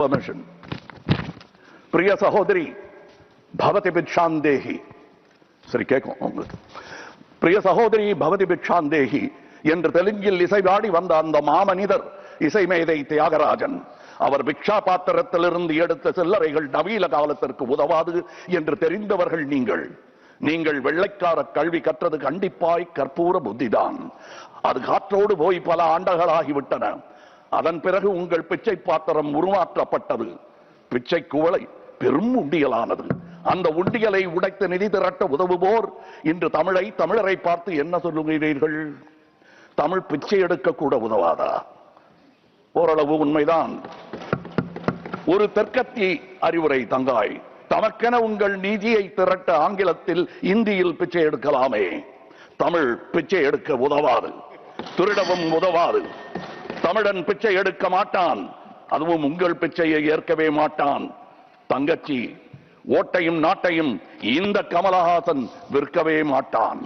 permission. Priya Sahodari, Bhavati Bhikshandehi. சரி கேட்கும். பிரிய சகோதரி பவதி பிக்ஷாந்தேகி என்று தெலுங்கில் இசைவாடி வந்த அந்த மாமனிதர் இசைமேதை தியாகராஜன். அவர் பிக்ஷா பாத்திரத்திலிருந்து எடுத்த சில்லறைகள் நவீன காலத்திற்கு உதவாது என்று தெரிந்தவர்கள் நீங்கள். நீங்கள் வெள்ளைக்கார கல்வி கற்றது கண்டிப்பாய் கற்பூர புத்திதான். அது காற்றோடு போய் பல ஆண்டுகளாகிவிட்டன. அதன் பிறகு உங்கள் பிச்சை பாத்திரம் உருமாற்றப்பட்டது. பிச்சை குவளை பெரும் உண்டியலானது. அந்த உண்டியலை உடைத்து நிதி திரட்ட உதவுவோர் இன்று தமிழரை பார்த்து என்ன சொல்லுகிறீர்கள்? தமிழ் பிச்சை எடுக்க கூட உதவாதா? ஓரளவு உண்மைதான். ஒரு தெற்கத்தி அறிவுரை தங்காய். தமக்கென உங்கள் நிதியை திரட்ட ஆங்கிலத்தில் இந்தியில் பிச்சை எடுக்கலாமே. தமிழ் பிச்சை எடுக்க உதவாது, திருடவும் உதவாது. தமிழன் பிச்சை எடுக்க மாட்டான், அதுவும் உங்கள் பிச்சையை ஏற்கவே மாட்டான். தங்கச்சி, ஓட்டையும் நாட்டையும் இந்த கமலஹாசன் விற்கவே மாட்டான்.